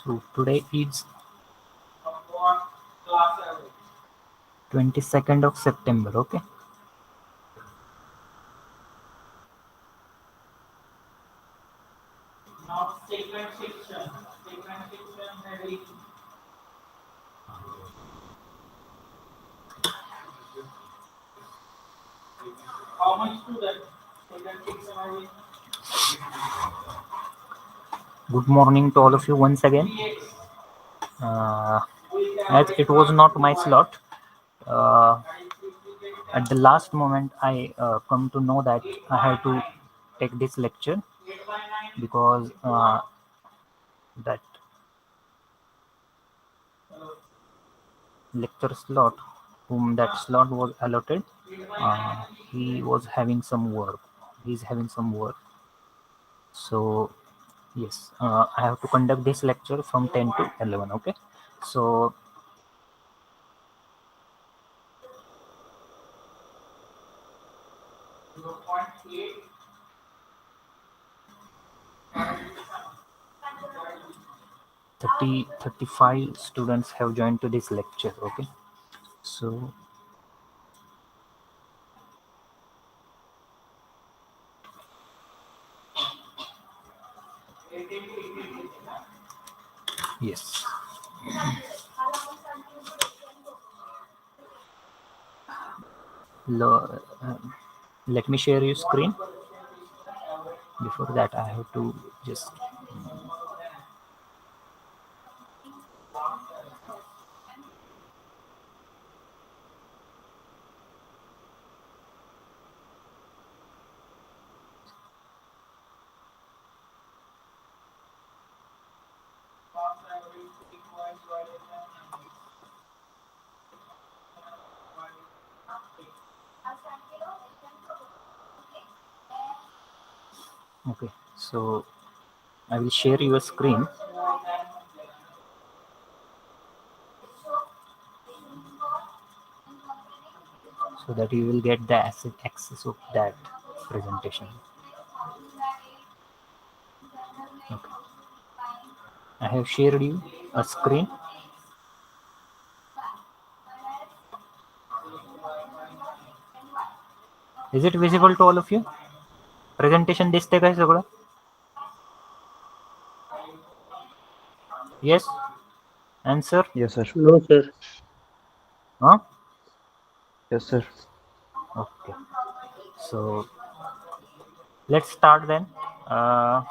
So today is 22nd of September. Okay. Good morning to all of you once again. Uh, as it was not my slot, uh, at the last moment I come to know that I have to take this lecture because that lecture slot whom that slot was allotted, he was having some work. He's having some work. So yes, I have to conduct this lecture from 10 to 11. Okay. So 35 students have joined to this lecture. Okay. So yes. Let me share your screen. Before that, I have to just okay. So I will share your screen so that you will get the access of that presentation. Okay. I have shared you a screen. Is it visible to all of you? Presentation दिसते काय सगळं? Yes. Answer. Yes, sir. No, sir. Huh? Yes, sir. Okay. So let's start then. Uh,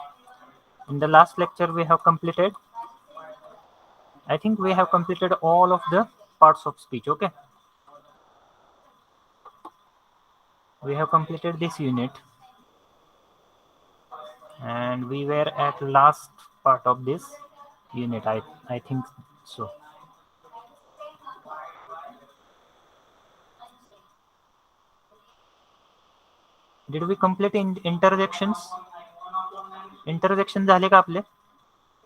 in the last lecture we have completed. I think we have completed all of the parts of speech. Okay. We have completed this unit, and we were at last part of this unit. I think so. Did we complete interjections? Interjection झाले का आपले?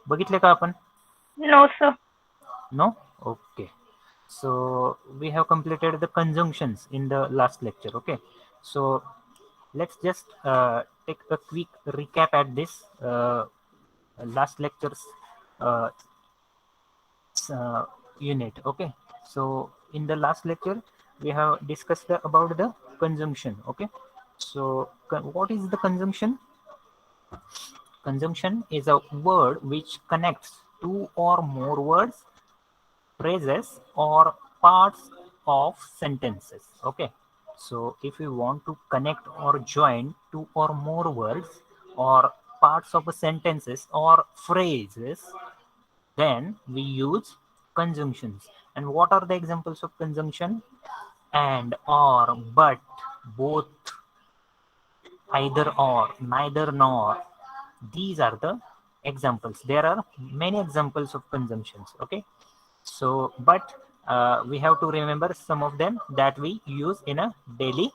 बघितले का आपण? No, sir. No? Okay. So we have completed the conjunctions in the last lecture. Okay. So let's just take a quick recap at this last lecture's uh, unit. Okay. So in the last lecture we have discussed about the conjunction. Okay. So what is the conjunction? Conjunction is a word which connects two or more words, phrases, or parts of sentences. Okay. So if we want to connect or join two or more words or parts of sentences or phrases, then we use conjunctions. And what are the examples of conjunction? And, or, but, both, either or, neither nor. These are the examples. There are many examples of conjunctions. Okay. So, but we have to remember some of them that we use in a daily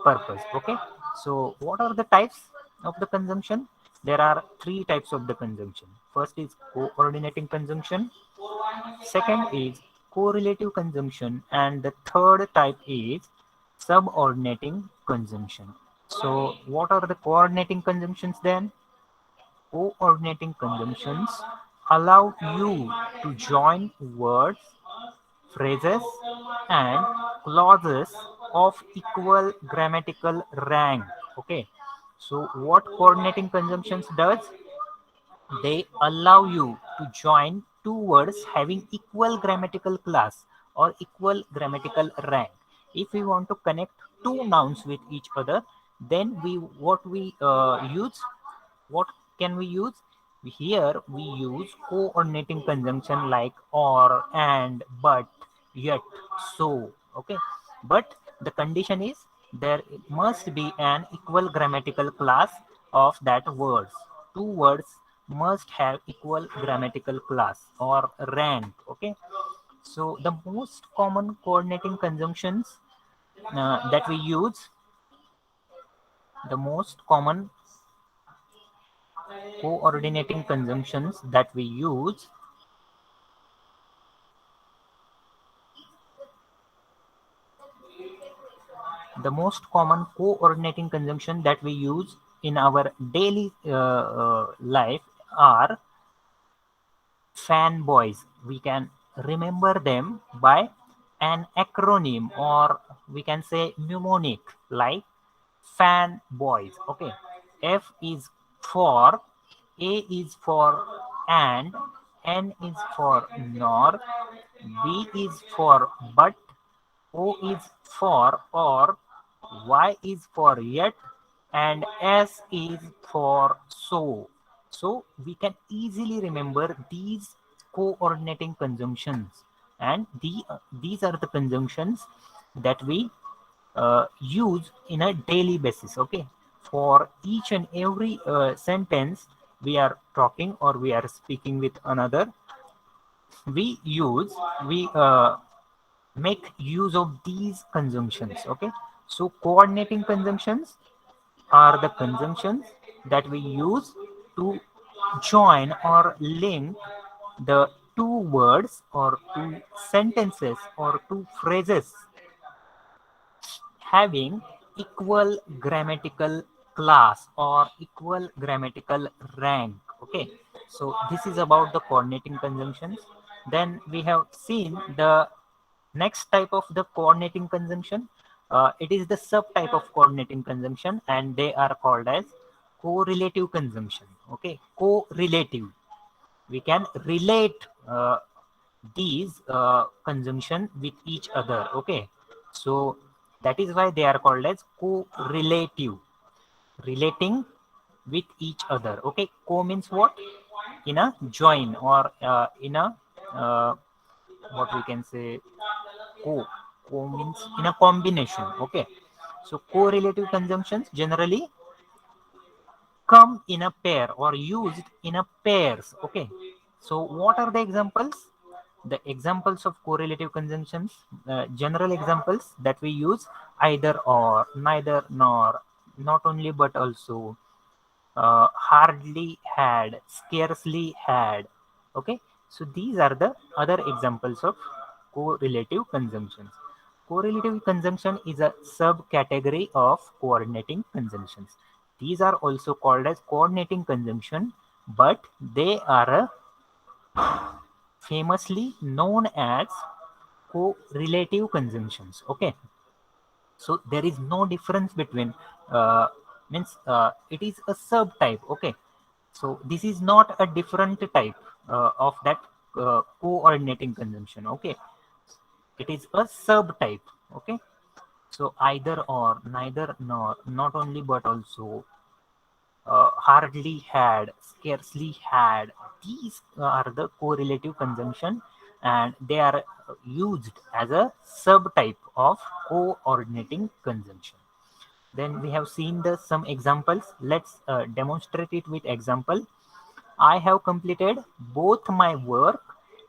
purpose. Okay. So what are the types of the conjunction? There are three types of the conjunction. First is coordinating conjunction. Second is correlative conjunction, and the third type is subordinating conjunction. So what are the coordinating conjunctions then? Coordinating conjunctions allow you to join words, phrases, and clauses of equal grammatical rank. Okay, so what coordinating conjunctions does? They allow you to join two words having equal grammatical class or equal grammatical rank. If we want to connect two nouns with each other, then we use, what can we use? Here we use coordinating conjunction like or, and, but, yet, so. Okay, but the condition is there must be an equal grammatical class of that words. Two words must have equal grammatical class or rank. Okay, so the most common coordinating conjunctions that we use, the most common coordinating conjunctions that we use, the most common coordinating conjunction that we use in our daily life are fanboys. We can remember them by an acronym, or we can say mnemonic like fanboys. Okay, F is for, A is for and, N is for nor, B is for but, O is for or, Y is for yet, and S is for so. So we can easily remember these coordinating conjunctions, and these are the conjunctions that we use in a daily basis. Okay, for each and every sentence we are talking or we are speaking with another, we use we make use of these conjunctions. Okay, so coordinating conjunctions are the conjunctions that we use to join or link the two words or two sentences or two phrases having equal grammatical class or equal grammatical rank. Okay, so this is about the coordinating conjunctions. Then we have seen the next type of the coordinating conjunction. It is the subtype of coordinating conjunction, and they are called as correlative conjunction. Okay, correlative. We can relate these conjunction with each other. Okay, so that is why they are called as correlative, relating with each other. Okay, co means what? In a join or in a uh, what we can say, co. Co means in a combination. Okay, so correlative conjunctions generally come in a pair or used in a pairs. Okay, so what are the examples? The examples of correlative conjunctions, general examples that we use: either or, neither nor, not only but also, hardly had, scarcely had. Okay, so these are the other examples of correlative conjunctions. Correlative conjunction is a subcategory of coordinating conjunctions. These are also called as coordinating conjunction, but they are famously known as correlative conjunctions. Okay, so there is no difference between means it is a subtype. Okay, so this is not a different type of that coordinating conjunction. Okay, it is a subtype. Okay, so either or, neither nor, not only but also, hardly had, scarcely had. These are the correlative conjunction, and they are used as a subtype of coordinating conjunction. Then we have seen the some examples. Let's demonstrate it with example. I have completed both my work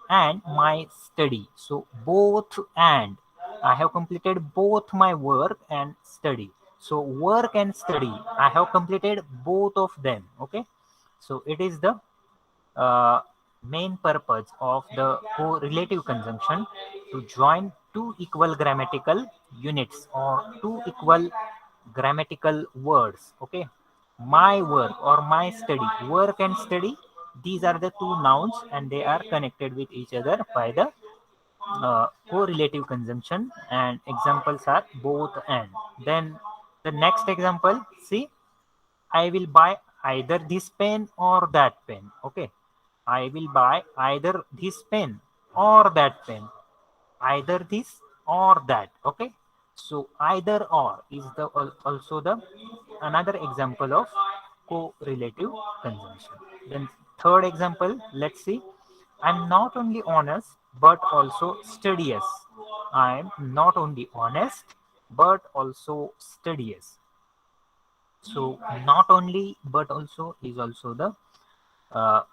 and my study. So both and, I have completed both my work and study. So work and study, I have completed both of them. Okay. So it is the uh, main purpose of the correlative conjunction to join two equal grammatical units or two equal grammatical words. Okay, my work or my study, work and study, these are the two nouns and they are connected with each other by the correlative conjunction, and examples are both and. Then the next example, see, I will buy either this pen or that pen. Okay, I will buy either this pen or that pen, either this or that. Okay, so either or is the also the another example of correlative conjunction. Then third example, let's see, I'm not only honest but also studious. I'm not only honest but also studious. So not only but also is also the uh,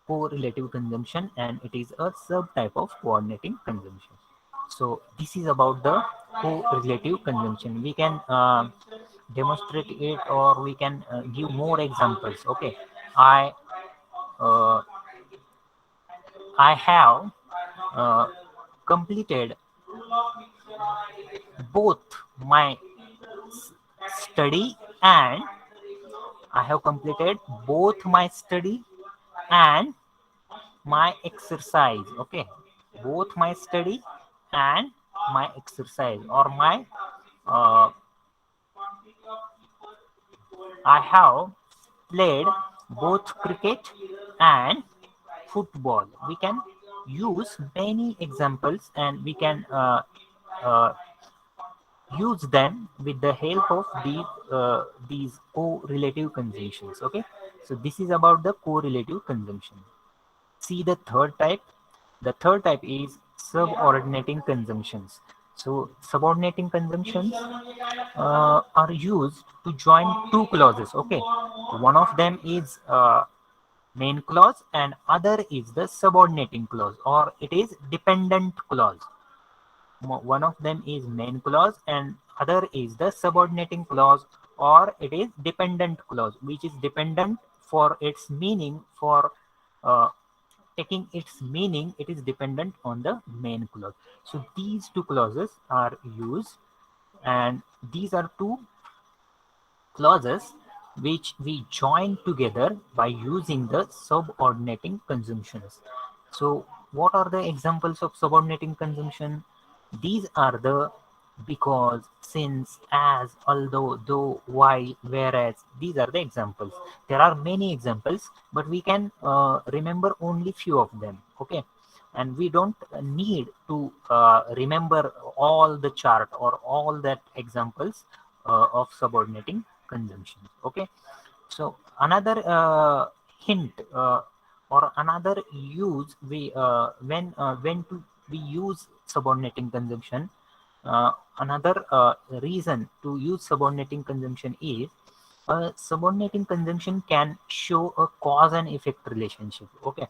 correlative conjunction, and it is a subtype of coordinating conjunction. So this is about the correlative conjunction. We can demonstrate it, or we can give more examples. Okay, I uh, I have uh, completed both my study and I have completed both my study and my exercise. Okay, both my study and my exercise, or my uh, I have played both cricket and football. We can use many examples, and we can uh, use them with the help of these correlative conjunctions. Okay, so this is about the correlative conjunction. See the third type. The third type is subordinating conjunctions. So subordinating conjunctions are used to join two clauses. Okay, one of them is main clause and other is the subordinating clause, or it is dependent clause. One of them is main clause and other is the subordinating clause, or it is dependent clause, which is dependent for its meaning. For uh, taking its meaning, it is dependent on the main clause. So these two clauses are used, and these are two clauses which we join together by using the subordinating conjunctions. So what are the examples of subordinating conjunction? These are the because, since, as, although, though, while, whereas. These are the examples. There are many examples, but we can remember only few of them. Okay, and we don't need to remember all the chart or all that examples of subordinating conjunction. Okay, so another hint or another use, we when to we use subordinating conjunction. Another reason to use subordinating conjunction is subordinating conjunction can show a cause and effect relationship. Okay,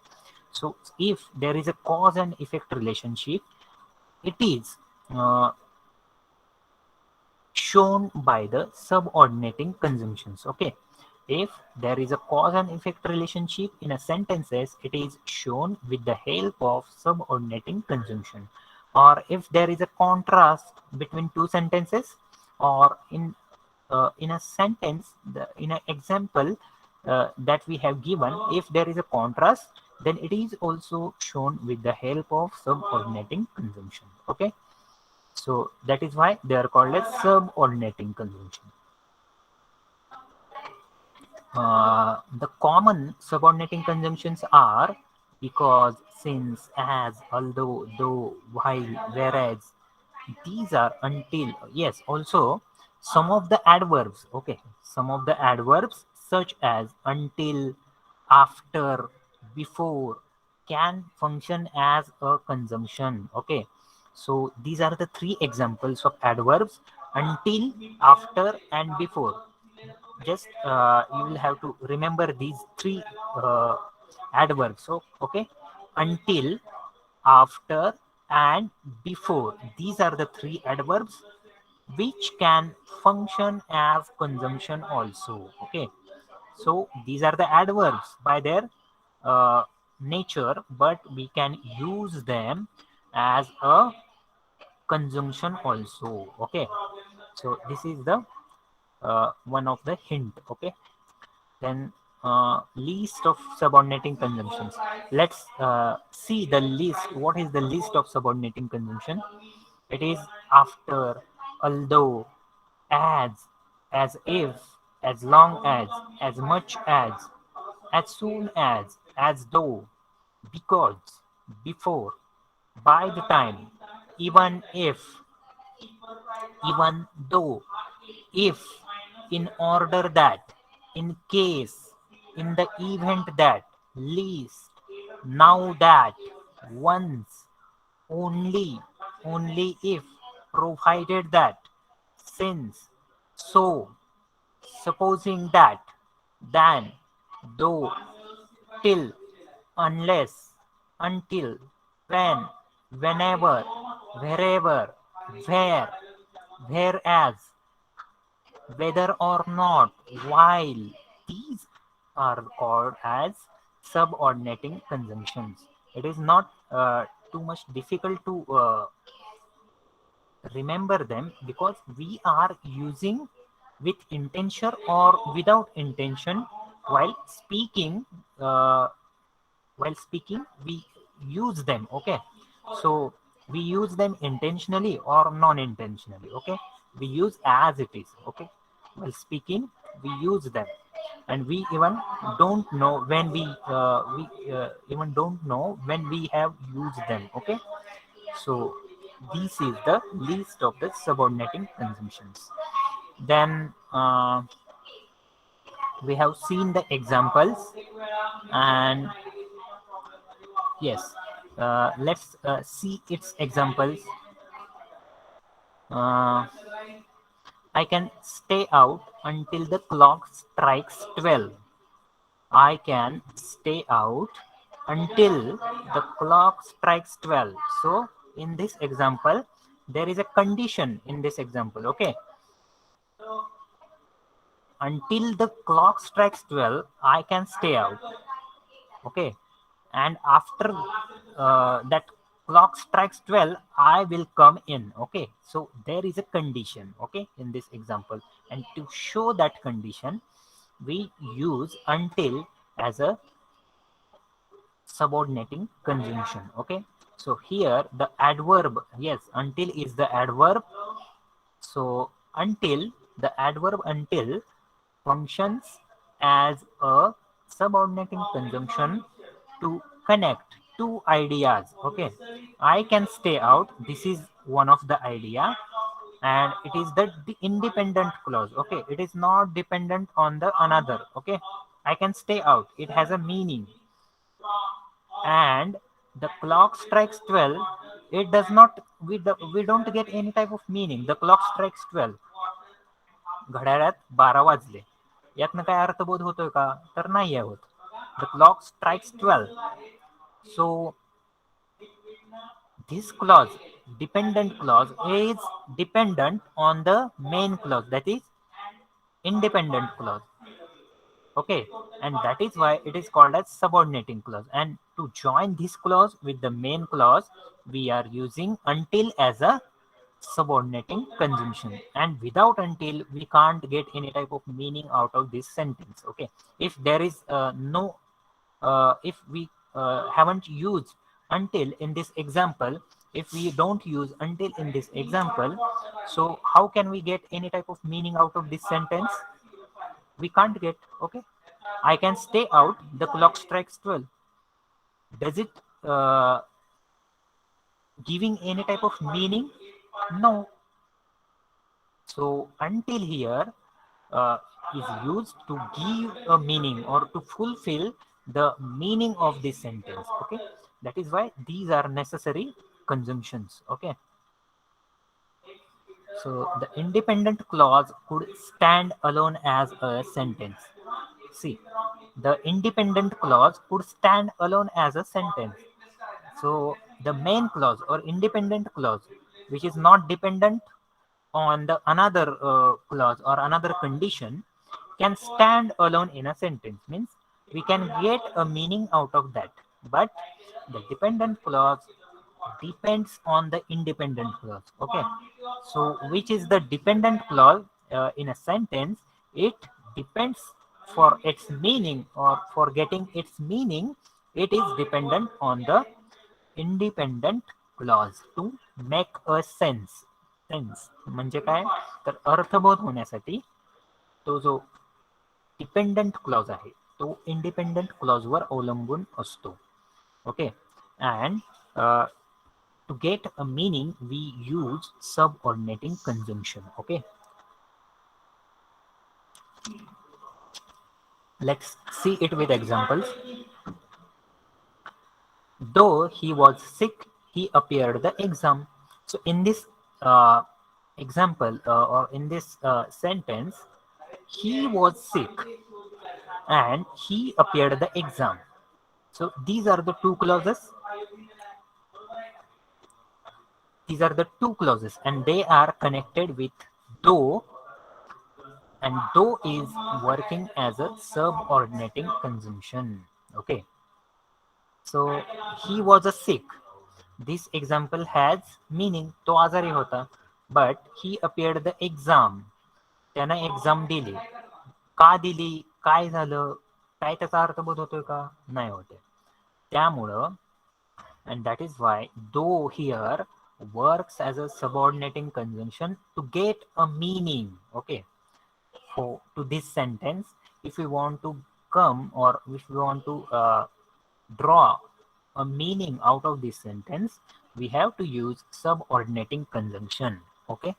so if there is a cause and effect relationship, it is shown by the subordinating conjunctions. Okay, if there is a cause and effect relationship in a sentences, it is shown with the help of subordinating conjunction. Or if there is a contrast between two sentences, or in a sentence, in an example that we have given, if there is a contrast, then it is also shown with the help of subordinating conjunction. Okay, so that is why they are called as subordinating conjunction. The common subordinating conjunctions are because, since, as, although, though, while, whereas. These are until. Yes, also some of the adverbs. Okay, some of the adverbs such as until, after, before can function as a conjunction. Okay, so these are the three examples of adverbs: until, after, and before. Just you will have to remember these three adverbs. So okay, until, after, and before. These are the three adverbs which can function as conjunction also. Okay, so these are the adverbs by their uh, nature, but we can use them as a conjunction also. Okay, so this is the one of the hint. Okay, then Least of subordinating conjunctions. Let's see the list. What is the list of subordinating conjunction? It is after, although, as if, as long as much as soon as though, because, before, by the time, even if, even though, if, in order that, in case, in the event that, least, now that, once, only if, provided that, since, so, supposing that, than, though, till, unless, until, when, whenever, wherever, where, whereas, whether or not, while. These are called as subordinating conjunctions. It is not too much difficult to remember them because we are using with intention or without intention while speaking. Uh, while speaking, we use them. Okay, so we use them intentionally or non-intentionally. Okay, we use as it is. Okay, while speaking, we use them, and we even don't know when we even don't know when we have used them. Okay, so this is the list of the subordinating conjunctions. Then we have seen the examples, and yes, let's see its examples. uh, I can stay out until the clock strikes 12. I can stay out until the clock strikes 12. So in this example, there is a condition in this example. Okay, until the clock strikes 12, I can stay out. Okay, and after that clock strikes 12, I will come in. Okay, so there is a condition, okay, in this example, and to show that condition we use until as a subordinating conjunction. Okay, so here the adverb, yes, until is the adverb. So until, the adverb until functions as a subordinating conjunction to connect two ideas. Okay, I can stay out, this is one of the idea, and it is the independent clause. Okay, it is not dependent on the another. Okay, I can stay out, it has a meaning. And the clock strikes 12, it does not, we don't get any type of meaning. The clock strikes 12, घड्याळात 12 वाजले, यातनं काय अर्थबोध होतोय का, तर नाही होत. The clock strikes 12. So this clause, dependent clause, is dependent on the main clause, that is independent clause. Okay, and that is why it is called as subordinating clause. And to join this clause with the main clause, we are using until as a subordinating conjunction, and without until we can't get any type of meaning out of this sentence. Okay, if there is no if we haven't used until in this example, if we don't use until in this example, so how can we get any type of meaning out of this sentence? We can't get. Okay, I can stay out, the clock strikes 12. Does it giving any type of meaning? No. So until here is used to give a meaning or to fulfill the meaning of this sentence. Okay, that is why these are necessary conjunctions. Okay, so the independent clause could stand alone as a sentence. See, the independent clause could stand alone as a sentence. So the main clause or independent clause, which is not dependent on the another clause or another condition, can stand alone in a sentence. Means we can get a meaning out of that. But the dependent clause depends on the independent clause. Okay, so which is the dependent clause in a sentence? It depends for its meaning or for getting its meaning, it is dependent on the independent clause to make a sense म्हणजे काय तर अर्थबोध होण्यासाठी तो जो dependent clause आहे तो independent clause वर अवलंबून असतो. Okay and to get a meaning we use subordinating conjunction. Okay, let's see it with examples. Though he was sick, he appeared the exam. So in this example or in this sentence, he was sick and he appeared the exam. So these are the two clauses. These are the two clauses and they are connected with though, and though is working as a subordinating conjunction. Okay, so he was a sick. This example has meaning तो आजारी होता, but he appeared the exam. त्यानं exam दिली. का दिली, काय झालं, काय त्याचा अर्थबोध होतोय का, नाही होते. त्यामुळं and that is why though here works as a subordinating conjunction to get a meaning. Okay, so to this sentence, if we want to come or if we want to draw a meaning out of this sentence, we have to use subordinating conjunction. Okay,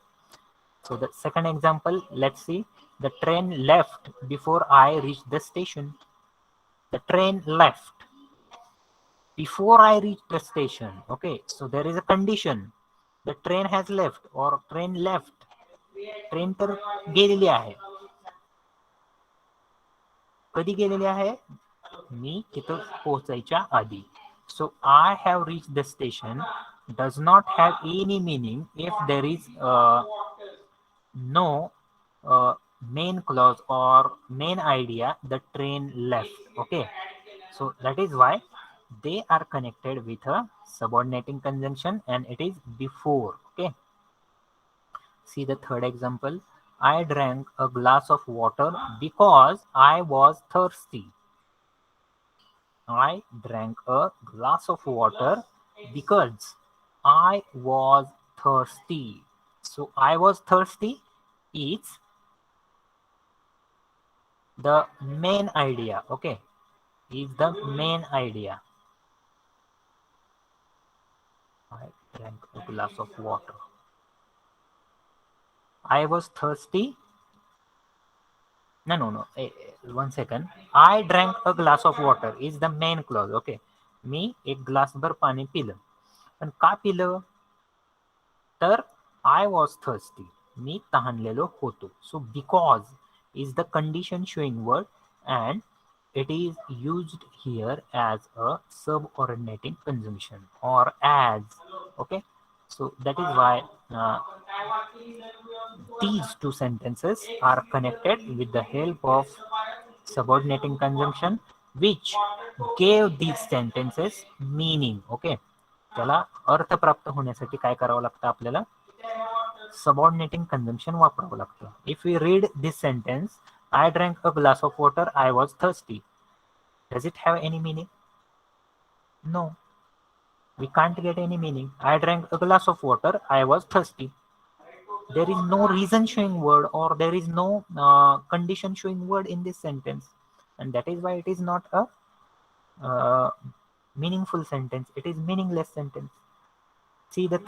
so the second example, let's see. The train left before I reached the station. The train left before I reached the station. Okay, so there is a condition. The train has left or train left. Train तर गेलेली आहे. कधी गेलेली आहे, मी तिथं पोहोचायच्या आधी. So I have reached the station does not have any meaning if there is no main clause or main idea the train left. Okay, so that is why they are connected with a subordinating conjunction and it is before. Okay, see the third example. I drank a glass of water because I was thirsty. I drank a glass of water because I was thirsty. So I was thirsty is the main idea. Okay, is the main idea. I drank a glass of water. I was thirsty. No. 1 second. I drank a glass of water is the main clause. Okay, मी एक ग्लासभर पाणी पिलं. पण का पिलं, तर I was thirsty. मी तहानलेलो होतो. So because is the condition showing word and it is used here as a subordinating conjunction or as. Okay, so that is why these two sentences are connected with the help of subordinating conjunction which gave these sentences meaning. Okay, त्याला अर्थ प्राप्त होण्यासाठी काय करावं लागतं आपल्याला, subordinating conjunction वापरावं लागतं. If we read this sentence, I drank a glass of water, I was thirsty. Does it have any meaning? No. We can't get any meaning. I drank a glass of water, I was thirsty. There is no reason showing word or there is no condition showing word in this sentence. And that is why it is not a meaningful sentence. It is meaningless sentence. See the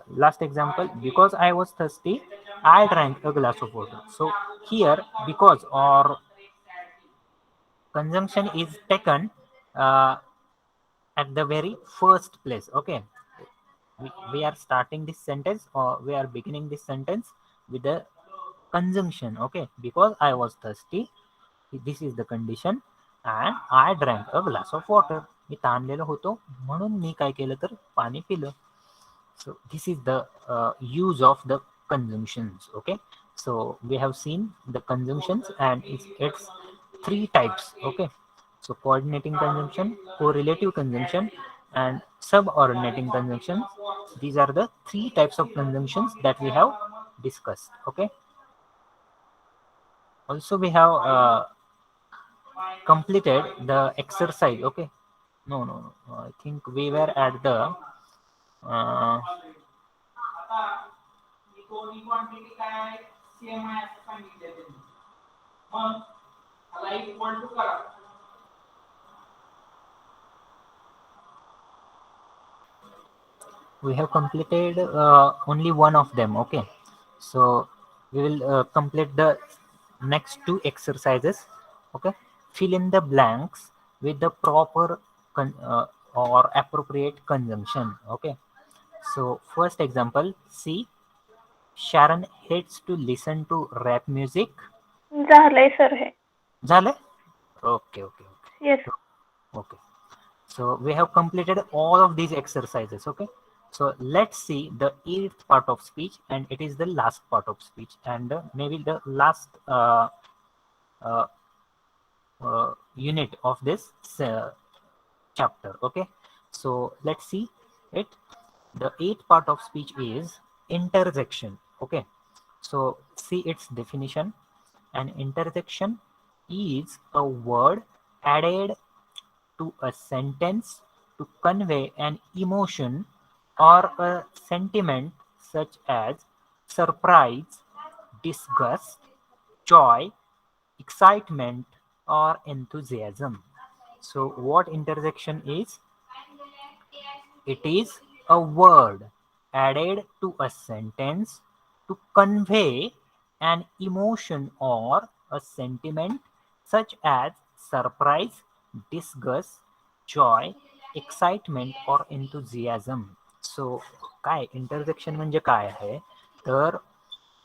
last example. Because I was thirsty, I drank a glass of water. So here, because or conjunction is taken at the very first place. Okay, we are starting this sentence or we are beginning this sentence with the conjunction. Okay, because I was thirsty, this is the condition, and I drank a glass of water. मी ताणलेलो होतो म्हणून मी काय केलं तर पाणी पिलं. So this is the use of the conjunctions. Okay, so we have seen the conjunctions and it's three types. Okay, so coordinating conjunction, correlative conjunction, and subordinating conjunction. These are the three types of conjunctions that we have discussed. Okay, also we have completed the exercise. Okay. No. I think we were at the we have completed only one of them. Okay, so we will complete the next two exercises. Okay, fill in the blanks with the proper or appropriate conjunction. Okay, so first example, see, Sharon hates to listen to rap music. झालंय sir हे. झालं? Okay. Yes. Okay. So we have completed all of these exercises. Okay. So let's see the eighth part of speech, and it is the last part of speech, and maybe the last uh, unit of this chapter. Okay. So let's see it. The eighth part of speech is interjection. Okay. So see its definition. An interjection is a word added to a sentence to convey an emotion or a sentiment such as surprise, disgust, joy, excitement, or enthusiasm. So, what interjection is? It is a word added to a sentence to convey an emotion or a sentiment such as surprise, disgust, joy, excitement or enthusiasm. सो काय interjection म्हणजे काय आहे तर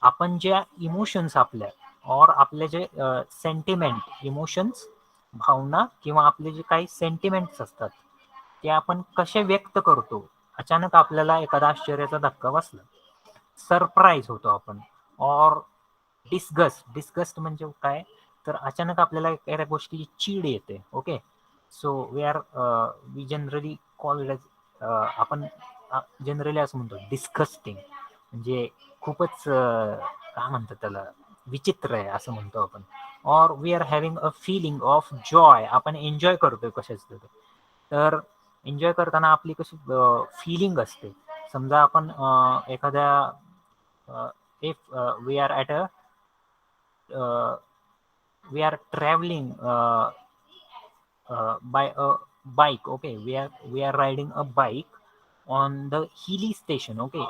आपण ज्या emotions आपल्या और आपले जे सेंटिमेंट इमोशन्स भावना किंवा आपले जे काही सेंटिमेंट्स असतात ते आपण कसे व्यक्त करतो. अचानक आपल्याला एखादा आश्चर्याचा धक्का बसला, सरप्राईज होतो आपण, और डिस्गस्ट म्हणजे काय तर अचानक आपल्याला एखाद्या गोष्टीची चीड येते. Okay, so we generally call it आपण जनरली असं म्हणतो डिस्गस्टिंग, म्हणजे खूपच काय म्हणतात त्याला विचित्र आहे असं म्हणतो आपण. Or we are having a feeling of joy, आपण एन्जॉय करतोय कशाच तर एन्जॉय करताना आपली कशी फिलिंग असते. समजा आपण एखाद्या if we are at we are traveling by a bike. Okay, we are riding a bike on the hilly station. Okay,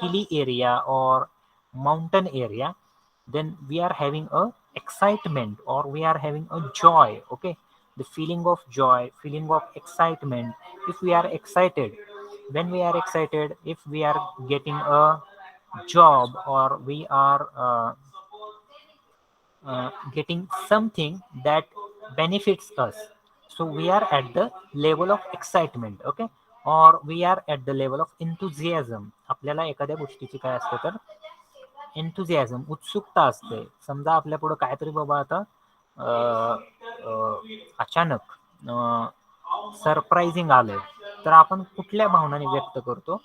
hilly area or mountain area. Then we are having a excitement or we are having a joy. Okay, the feeling of joy, feeling of excitement. If we are excited, when we are excited, if we are getting a job or we are getting something that benefits us, so we are at the level of excitement. Okay, or we are at the level of enthusiasm. आपल्याला एखाद्या गोष्टीची काय असते तर एन्थुझियाझम, उत्सुकता असते. समजा आपल्या पुढे काहीतरी बाबा आता अचानक सरप्राइझिंग आलंय, तर आपण कुठल्या भावनाने व्यक्त करतो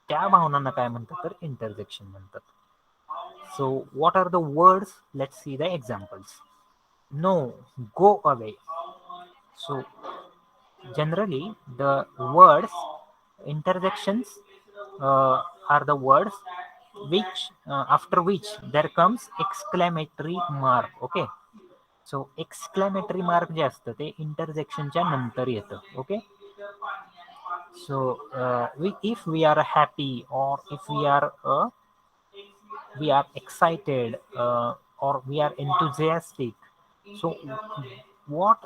त्या भावनांना काय म्हणतात तर इंटरजेक्शन म्हणतात. So, what are the words? Let's see the examples. No, go away. So, generally, the words interjections are the words which after which there comes exclamatory mark. Okay. So, exclamatory mark जे असतं ते इंटरजेक्शनच्या नंतर येतं. Okay. So, if we are happy or if we are excited or we are enthusiastic, so what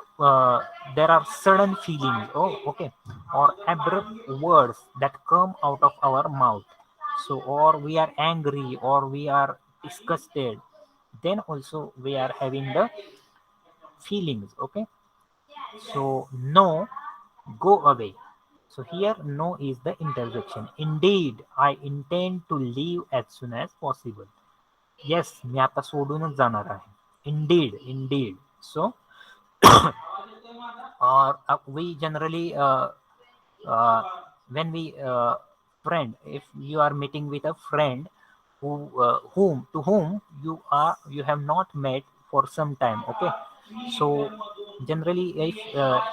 there are sudden feelings, oh okay, or abrupt words that come out of our mouth. So or we are angry or we are disgusted, then also we are having the feelings. Okay, so no, go away. So here no is the interjection. Indeed, I intend to leave as soon as possible. Yes, मी आता सोडूनच जाणार आहे. Indeed. So or we generally when we friend, if you are meeting with a friend whom you have not met for some time. Okay, so generally if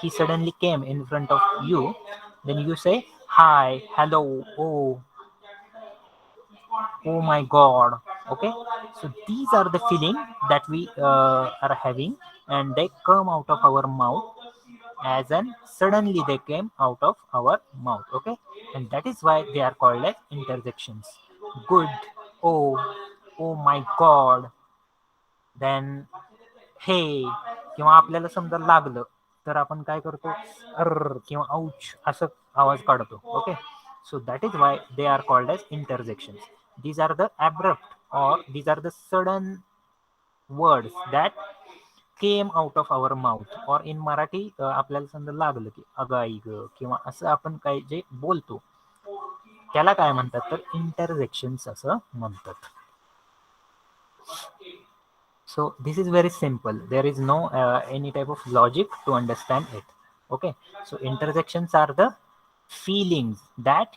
he suddenly came in front of you, then you say hi, hello, oh my god. Okay, so these are the feeling that we are having, and they come out of our mouth as an suddenly they came out of our mouth. Okay, and that is why they are called as interjections. Good, oh, oh my god, then हे, किंवा आपल्याला समजा लागलं तर आपण काय करतो, अर्र किंवा औच असं आवाज काढतो. Okay, so that is why they are called as interjections. These are the abrupt, or these are the sudden words that came out of our mouth. or in Marathi आपल्याला समजा लागलं की अगं आई ग किंवा असं आपण काय जे बोलतो त्याला काय म्हणतात, तर इंटरजेक्शन्स असं म्हणतात. So this is very simple. There is no any type of logic to understand it. Okay, so interjections are the feelings that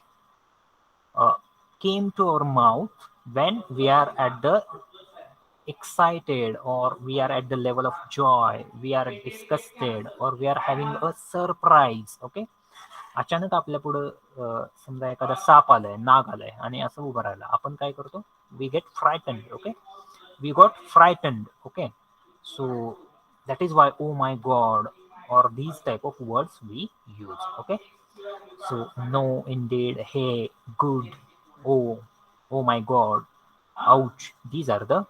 came to our mouth when we are at the excited, or we are at the level of joy, we are disgusted, or we are having a surprise. Okay, अचानक आपल्या पुढं समजा एखादा shop आलाय, नाग आलाय आणि असं उभं राहिलं, आपण काय करतो, we get frightened. Okay, we got frightened. Okay, so that is why oh my god or these type of words we use. Okay, so no, indeed, hey, good, oh, oh my god, ouch, these are the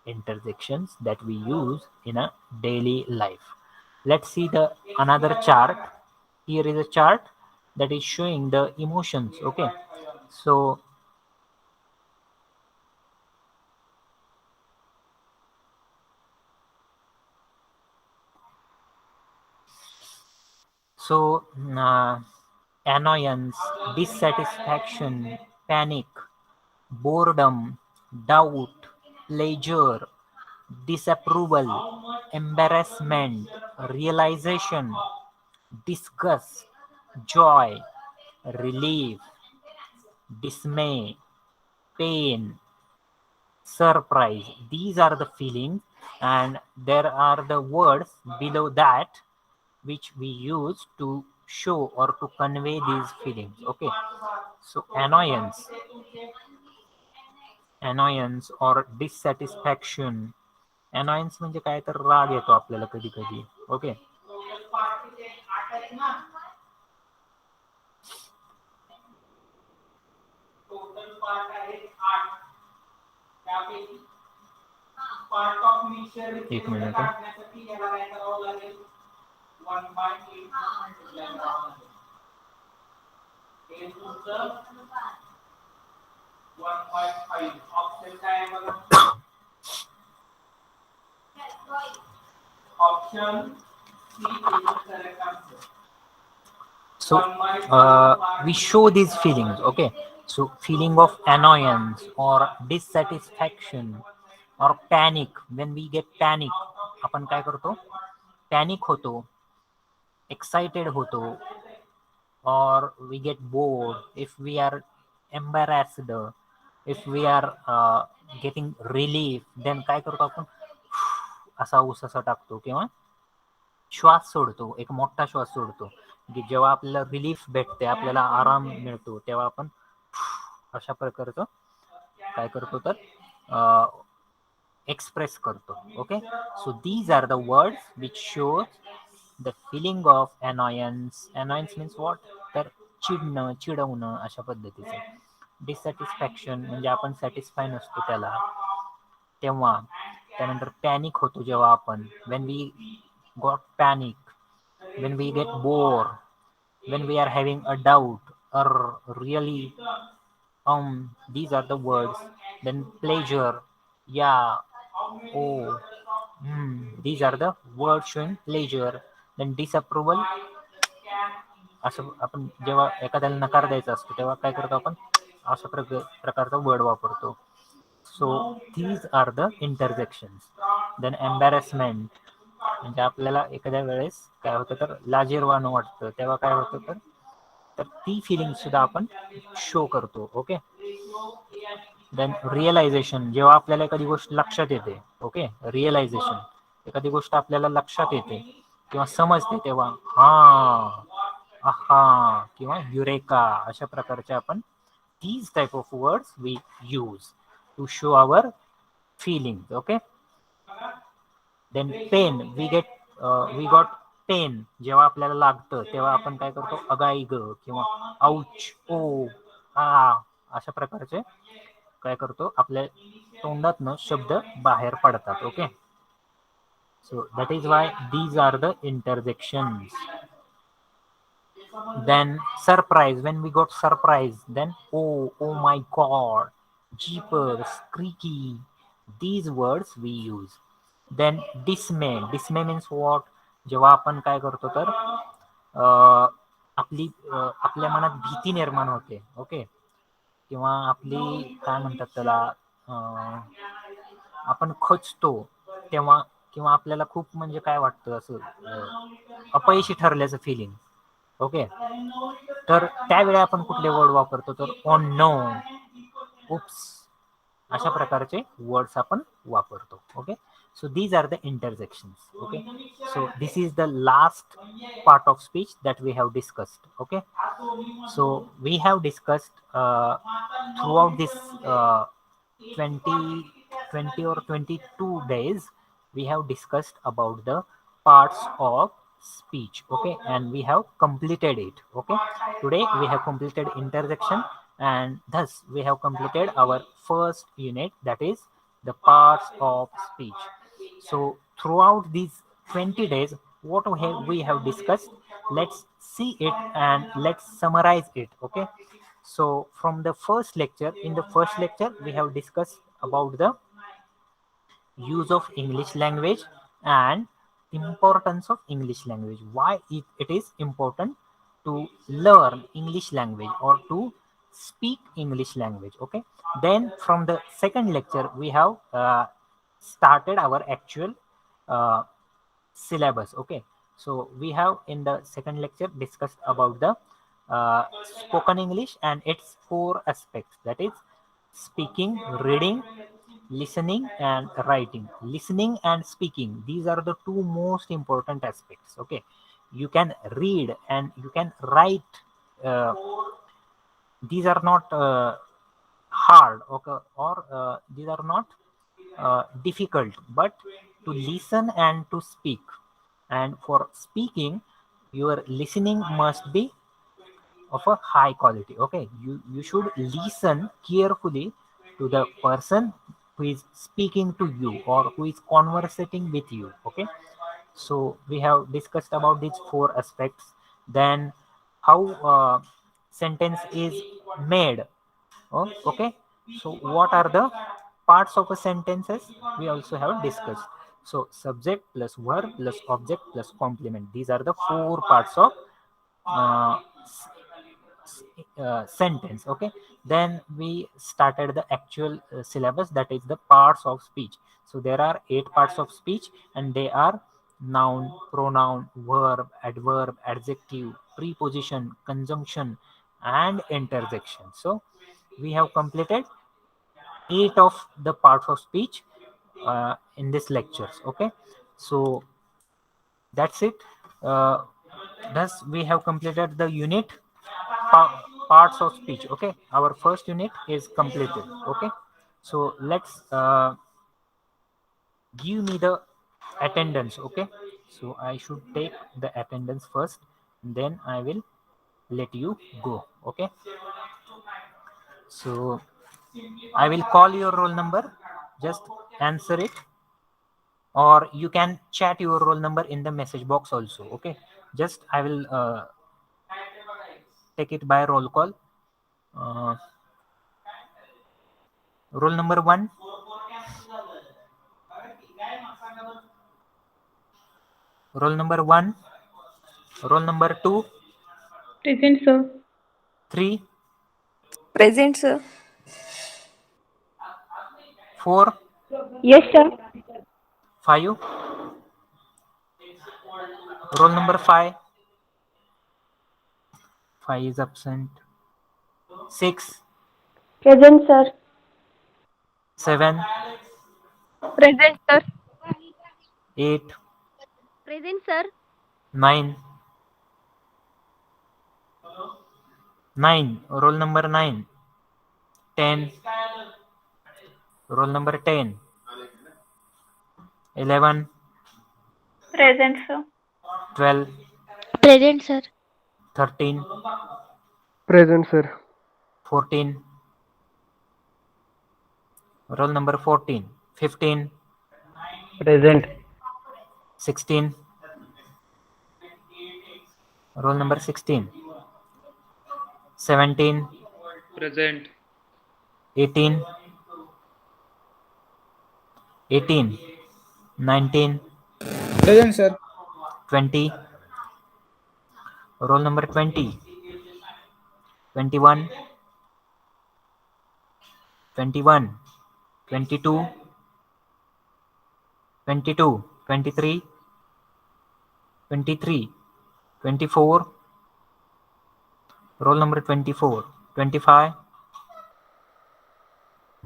interjections that we use in a daily life. Let's see the another chart. Here is a chart that is showing the emotions. Okay, so annoyance, dissatisfaction, panic, boredom, doubt, pleasure, disapproval, embarrassment, realization, disgust, joy, relief, dismay, pain, surprise. These are the feelings, and there are the words below that which we use to show or to convey these feelings. Okay, so annoyance or dissatisfaction. Annoyance म्हणजे काय, तर राग येतो आपल्याला कधी कधी. Okay, एक minute. So we show these feelings. Okay, so feeling of annoyance or dissatisfaction or panic. When we get panic, आपण काय करतो, panic होतो, excited होतो, or we get bored, if we are embarrassed, if we are getting relief, then काय करतो आपण, असा उसासा टाकतो किंवा श्वास सोडतो, एक मोठा श्वास सोडतो. की जेव्हा आपल्याला रिलीफ भेटते, आपल्याला आराम मिळतो, तेव्हा आपण अशा प्रकारचं काय करतो, तर एक्सप्रेस करतो. Okay, so these are the words which shows the feeling of annoyance. Annoyance means what, तर चिडणं, चिडवणं अशा पद्धतीचं. डिससॅटिस्फॅक्शन म्हणजे आपण सॅटिस्फाय नसतो त्याला तेव्हा. त्यानंतर पॅनिक होतो जेव्हा आपण, when we got panic, when we get bored, when we are having a doubt, or really, these are the words. Then pleasure, yeah, oh, these are the words showing pleasure. Then disapproval, असं आपण जेव्हा एखाद्याला नकार द्यायचा असतो तेव्हा काय करतो आपण, अशा प्रकारचा वर्ड वापरतो. सो these are the interjections. Then embarrassment, म्हणजे आपल्याला एखाद्या वेळेस काय होतं, तर लाजिरवाणं वाटतं, तेव्हा काय होतं, तर ती फिलिंग सुद्धा आपण शो करतो. ओके, देन रिअलायझेशन, जेव्हा आपल्याला एखादी गोष्ट लक्षात येते. ओके, रिअलायझेशन, एखादी गोष्ट आपल्याला लक्षात येते, किंवा समजते तेव्हा हा, आहा किंवा युरेका अशा प्रकारचे आपण these type of words we use to show our feelings. Okay, then pain we got pain. जेव्हा आपल्याला लागतं तेव्हा आपण काय करतो, अगाई ग किंवा आउच, ओ, आ अशा प्रकारचे काय करतो, आपल्या तोंडातनं शब्द बाहेर पडतात. Okay, so that is why these are the interjections. Then surprise, when we got surprise, then oh my god, jeepers, creaky, these words we use. Then dismay means what, जेव्हा आपण काय करतो तर आपल्या मनात भीती निर्माण होते. ओके, किंवा आपली काय म्हणतात त्याला, आपण खचतो तेव्हा, किंवा आपल्याला खूप म्हणजे काय वाटतं असं अपयशी ठरल्याचं फिलिंग. ओके, तर त्यावेळी आपण कुठले वर्ड वापरतो तर ऑन नो, उप्स अशा प्रकारचे वर्ड्स आपण वापरतो. Okay, so these are the interjections. Okay, so this is the last part of speech that we have discussed. Okay, so we have discussed throughout this 20 or 22 days, we have discussed about the parts of speech. Okay, and we have completed it. Okay, today we have completed interjection, and thus we have completed our first unit, that is the parts of speech. So throughout these 20 days, what we have discussed, let's see it and let's summarize it. Okay, so from the first lecture, in the first lecture we have discussed about the use of English language and importance of English language, why it is important to learn English language or to speak English language. Okay, then from the second lecture we have started our actual uh, syllabus. Okay, so we have in the second lecture discussed about the spoken English and its four aspects, that is speaking, reading, listening and writing. Listening and speaking, these are the two most important aspects. Okay, you can read and you can write, uh, these are not hard, okay, or these are not difficult, but to listen and to speak. And for speaking, your listening must be of a high quality. Okay, you should listen carefully to the person who is speaking to you or who is conversating with you. Okay, so we have discussed about these four aspects. Then how sentence is made. Oh, okay, so what are the parts of a sentences, we also have discussed. So subject plus verb plus object plus complement, these are the four parts of uh, sentence. Okay, then we started the actual syllabus, that is the parts of speech. So there are 8 parts of speech, and they are noun, pronoun, verb, adverb, adjective, preposition, conjunction and interjection. So we have completed 8 of the parts of speech in this lectures. Okay, so that's it. Thus we have completed the unit parts of speech. Okay, our first unit is completed. Okay, so let's give me the attendance. Okay, so I should take the attendance first, then I will let you go. Okay, so I will call your roll number, just answer it, or you can chat your roll number in the message box also. Okay, just I will take it by roll call. uh, Roll number 1, roll number 1, roll number 2, Present, sir. 3, Present, sir. 4, Yes, sir. 5, roll number 5, 5 is absent, 6, Present, sir. 7, Present, sir. 8, Present, sir. 9. 9. Roll number 9. 10. Roll number 10. 11. Present, sir. 12. Present, sir. 13. Present, sir. 14. Roll number 14. 15. Present. 16. Roll number 16. 17. Present. 18. 18. 19. Present, sir. 20. Roll number 20. 21. 21. 22. 22. 23. 23. 24. Roll number 24. 25.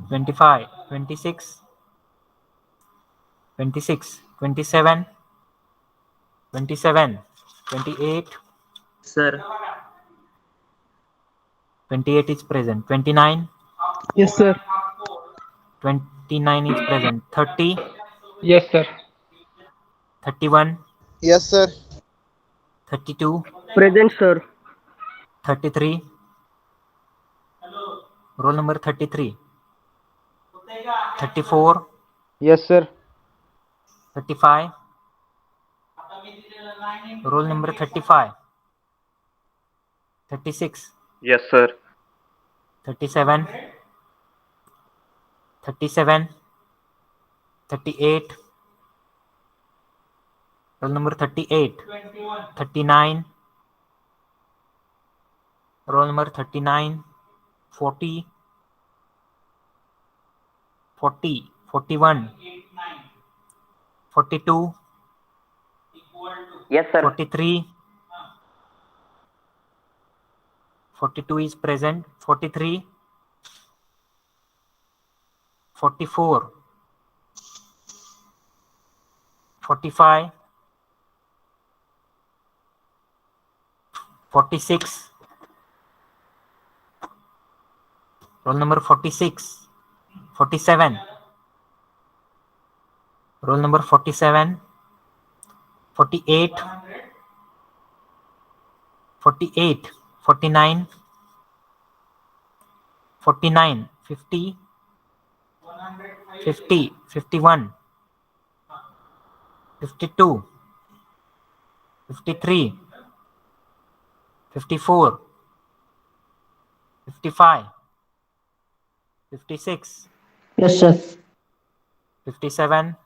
25. 26. 26. 27. 27. 28. Sir. 28 is present. 29. Yes, sir. 29 is present. 30. Yes, sir. 31. Yes, sir. 32. Present, sir. 33. Roll number 33. 34. Yes, sir. 35. Roll number 35. 36. Yes, sir. 37. 37. 38. Roll number 38. 39. Roll number 39. 40. 40. 41. 42. Yes, sir. 43. 42 is present. 43. 44. 45. 46. Roll number 46. 47. Roll number 47. 48. 48. 49. 49. 50. 50. 51. 52. 53. 54. 55. 56. Yes, sir. 57.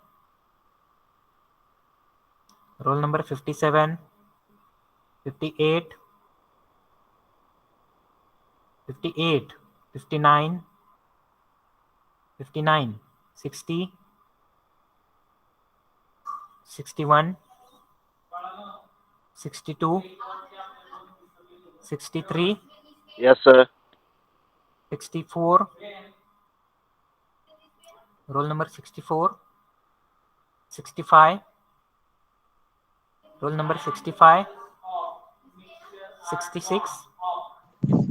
Roll number 57. 58. 58. 59. 59. 60. 61. 62. 63. Yes, sir. 64. Roll number 64. 65. Roll number 65. 66.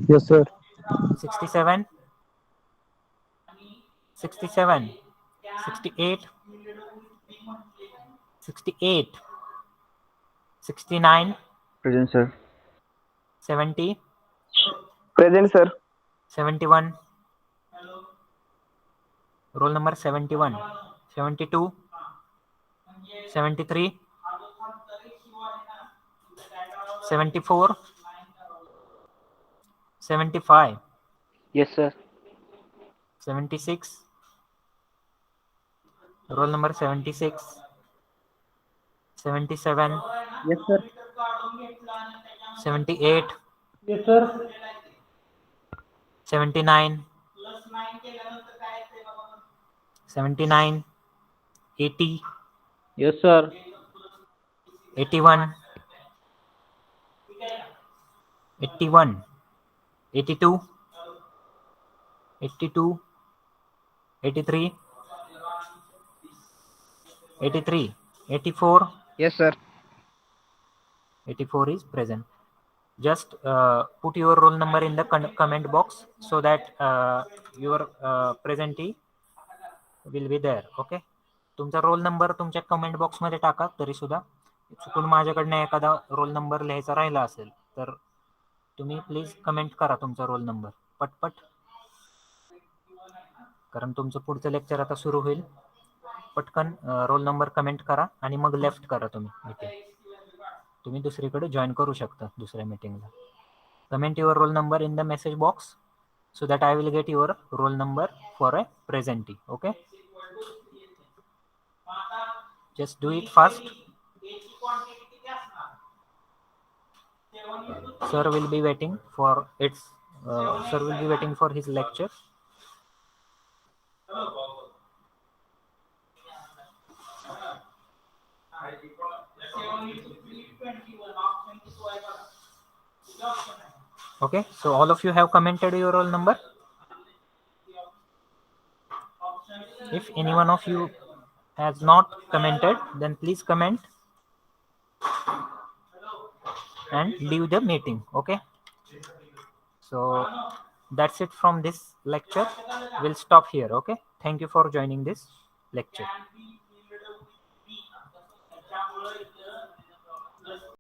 Yes, sir. 67. 67. 68. 68. 69. Present, sir. 70. Present, sir. 71. Roll number 71. 72. 73. 74. 75. Yes, sir. 76. Roll number 76. 77. Yes, sir. 78. Yes, sir. 79. 79. 80. Yes, sir. 81. 81. 82. 82. 83. 83. 84. Yes, sir. 84 is present. Just put your roll number in the comment box so that your presentee will be there. Okay, तुमचा roll number तुमच्या comment box मध्ये टाका. तरी सुद्धा चुकून माझ्याकडनं एखादा roll number लिहायचा राहिला असेल तर तुम्ही प्लीज कमेंट करा तुमचा रोल नंबर पटपट, कारण तुमचं पुढचं लेक्चर आता सुरू होईल. पटकन रोल नंबर कमेंट करा आणि मग लेफ्ट करा तुम्ही मीटिंग. तुम्ही दुसरीकडे जॉईन करू शकता दुसऱ्या मीटिंगला. Comment your roll number in the message box so that I will get your roll number for a presentee. Okay, just do it fast. Sir will be waiting for sir will be waiting for his lecture. Okay, so all of you have commented your roll number. If any one of you has not commented, then please comment and leave the meeting. Okay, so that's it from this lecture. We'll stop here. Okay, thank you for joining this lecture.